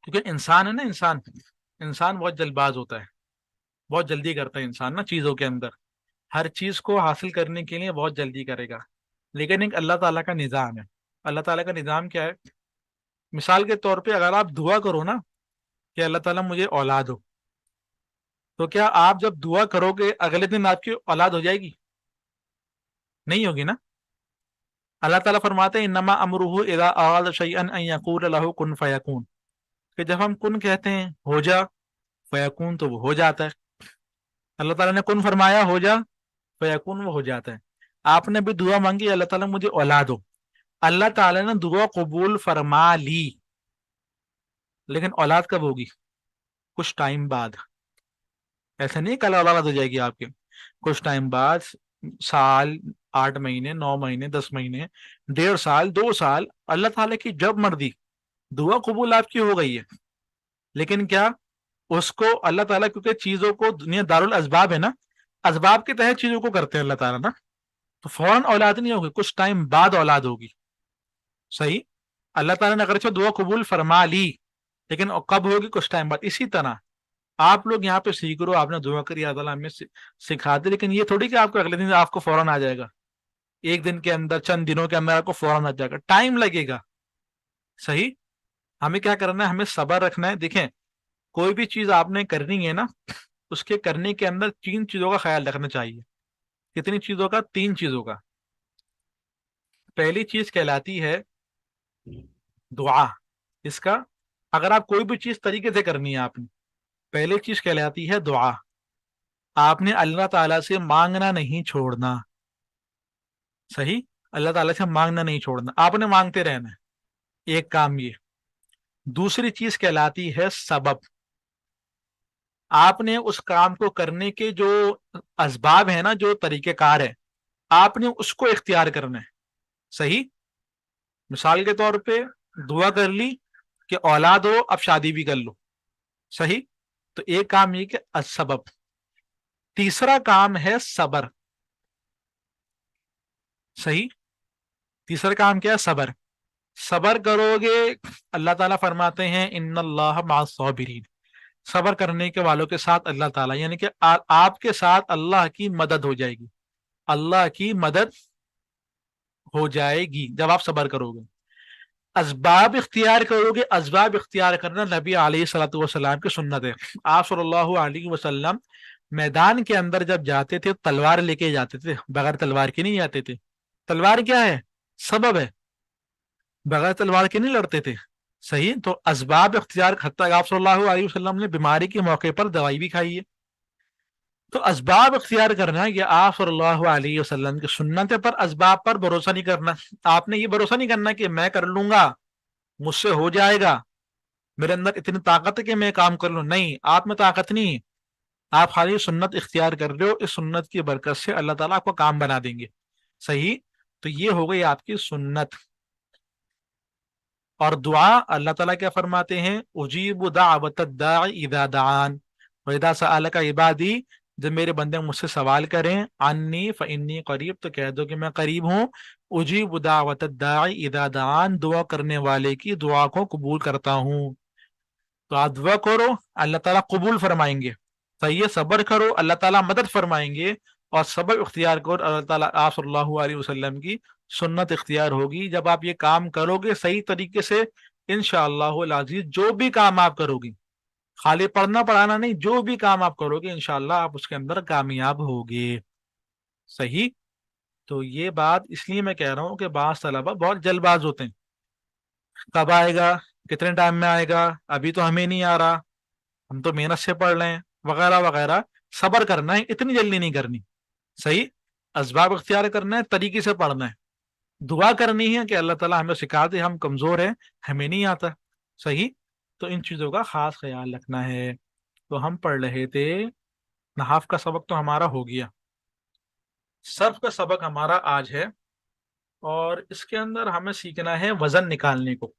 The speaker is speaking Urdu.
کیونکہ انسان ہے نا، انسان بہت جلد باز ہوتا ہے، بہت جلدی کرتا ہے انسان نا چیزوں کے اندر، ہر چیز کو حاصل کرنے کے لیے بہت جلدی کرے گا۔ لیکن ایک اللہ تعالیٰ کا نظام ہے۔ اللہ تعالیٰ کا نظام کیا ہے؟ مثال کے طور پہ اگر آپ دعا کرو نا کہ اللہ تعالیٰ مجھے اولاد ہو، تو کیا آپ جب دعا کرو گے اگلے دن آپ کی اولاد ہو جائے گی؟ نہیں ہوگی نا۔ اللہ تعالیٰ فرماتے ہیں انما امرہ اذا اراد شیئا ان یقول له کن فیکون، کہ جب ہم کن کہتے ہیں ہو جا، فیکون تو وہ ہو جاتا ہے۔ اللہ تعالیٰ نے کن فرمایا ہو جا، فیکون وہ ہو جاتا ہے۔ آپ نے بھی دعا مانگی اللہ تعالیٰ مجھے اولاد ہو، اللہ تعالیٰ نے دعا قبول فرما لی، لیکن اولاد کب ہوگی؟ کچھ ٹائم بعد۔ ایسا نہیں کل اولاد ہو جائے گی آپ کے، کچھ ٹائم بعد، سال، 8 مہینے، 9 مہینے، 10 مہینے، 1.5 سال، 2 سال، اللہ تعالیٰ کی جب مرضی دعا قبول آپ کی ہو گئی ہے۔ لیکن کیا اس کو اللہ تعالیٰ، کیونکہ چیزوں کو دنیا دار الاسباب ہے نا، اسباب کے تحت چیزوں کو کرتے ہیں اللہ تعالیٰ نا، تو فوراً اولاد نہیں ہوگی، کچھ ٹائم بعد اولاد ہوگی۔ صحیح۔ اللہ تعالیٰ نے اگرچہ دعا قبول فرما لی، لیکن کب ہوگی؟ کچھ ٹائم بعد۔ اسی طرح آپ لوگ یہاں پہ سیکھ رہو، آپ نے دعا کری اللہ تعالیٰ ہمیں سکھا دے، لیکن یہ تھوڑی کہ آپ کو اگلے دن آپ کو فوراً آ جائے گا، ایک دن کے اندر، چند دنوں کے اندر آپ کو فوراً آ جائے گا، ٹائم لگے گا۔ صحیح۔ ہمیں کیا کرنا ہے؟ ہمیں صبر رکھنا ہے۔ دیکھیں، کوئی بھی چیز آپ نے کرنی ہے نا، اس کے کرنے کے اندر 3 چیزوں کا خیال رکھنا چاہیے۔ کتنی چیزوں کا؟ 3 چیزوں کا۔ پہلی چیز کہلاتی ہے دعا۔ اس کا اگر آپ کوئی بھی چیز طریقے سے کرنی ہے آپ نے، پہلی چیز کہلاتی ہے دعا۔ آپ نے اللہ تعالیٰ سے مانگنا نہیں چھوڑنا۔ صحیح۔ اللہ تعالیٰ سے مانگنا نہیں چھوڑنا، آپ نے مانگتے رہنا ہے، ایک کام یہ۔ دوسری چیز کہلاتی ہے سبب۔ آپ نے اس کام کو کرنے کے جو اسباب ہیں نا، جو طریقہ کار ہے، آپ نے اس کو اختیار کرنا ہے۔ صحیح۔ مثال کے طور پہ دعا کر لی کہ اولاد ہو، اب شادی بھی کر لو۔ صحیح۔ تو ایک کام یہ کہ سبب، تیسرا کام ہے صبر۔ صحیح۔ تیسرا کام کیا ہے؟ صبر۔ صبر کرو گے، اللہ تعالیٰ فرماتے ہیں ان اللہ مع الصابرین، صبر کرنے کے والوں کے ساتھ اللہ تعالیٰ، یعنی کہ آپ کے ساتھ اللہ کی مدد ہو جائے گی، اللہ کی مدد ہو جائے گی جب آپ صبر کرو گے۔ اسباب اختیار کرو گے، اسباب اختیار کرنا نبی علیہ الصلوۃ والسلام کی سنت ہے۔ آپ صلی اللہ علیہ وسلم میدان کے اندر جب جاتے تھے تلوار لے کے جاتے تھے، بغیر تلوار کے نہیں جاتے تھے۔ تلوار کیا ہے؟ سبب ہے، بغیر تلوار کے نہیں لڑتے تھے۔ صحیح۔ تو اسباب اختیار، حتیٰ آپ صلی اللہ علیہ وسلم نے بیماری کے موقع پر دوائی بھی کھائی ہے۔ تو اسباب اختیار کرنا یہ آپ صلی اللہ علیہ وسلم کی سنت ہے، پر اسباب پر بھروسہ نہیں کرنا۔ آپ نے یہ بھروسہ نہیں کرنا کہ میں کر لوں گا، مجھ سے ہو جائے گا، میرے اندر اتنی طاقت ہے کہ میں کام کر لوں۔ نہیں، آپ میں طاقت نہیں ہے، آپ خالی سنت اختیار کر رہے ہو، اس سنت کی برکت سے اللہ تعالیٰ آپ کو کام بنا دیں گے۔ صحیح۔ تو یہ ہو گئی آپ کی سنت۔ اور دعا اللہ تعالیٰ کیا فرماتے ہیں؟ اجیب دعوت الداعی اذا دعان واذا سألک عبادی، جب میرے بندے مجھ سے سوال کریں انی فانی قریب، تو کہہ دو کہ میں قریب ہوں۔ اجیب دعوت الداعی اذا دعان، دعا کرنے والے کی دعا کو قبول کرتا ہوں۔ تو آپ دعا کرو، اللہ تعالیٰ قبول فرمائیں گے۔ صحیح ہے۔ صبر کرو، اللہ تعالیٰ مدد فرمائیں گے۔ اور صبر اختیار کرو، اللہ تعالیٰ آپ صلی اللہ علیہ وسلم کی سنت اختیار ہوگی۔ جب آپ یہ کام کرو گے صحیح طریقے سے، انشاءاللہ العزیز جو بھی کام آپ کرو گے، خالی پڑھنا پڑھانا نہیں، جو بھی کام آپ کرو گے انشاءاللہ آپ اس کے اندر کامیاب ہوگے۔ صحیح۔ تو یہ بات اس لیے میں کہہ رہا ہوں کہ بعض طلبہ بہت جلد باز ہوتے ہیں، کب آئے گا، کتنے ٹائم میں آئے گا، ابھی تو ہمیں نہیں آ رہا، ہم تو محنت سے پڑھ رہے ہیں، وغیرہ وغیرہ۔ صبر کرنا ہے، اتنی جلدی نہیں کرنی۔ صحیح۔ اسباب اختیار کرنا ہے، طریقے سے پڑھنا ہے، دعا کرنی ہے کہ اللہ تعالیٰ ہمیں سکھا دے، ہم کمزور ہیں، ہمیں نہیں آتا۔ صحیح۔ تو ان چیزوں کا خاص خیال رکھنا ہے۔ تو ہم پڑھ رہے تھے، نحاف کا سبق تو ہمارا ہو گیا، صرف کا سبق ہمارا آج ہے، اور اس کے اندر ہمیں سیکھنا ہے وزن نکالنے کو۔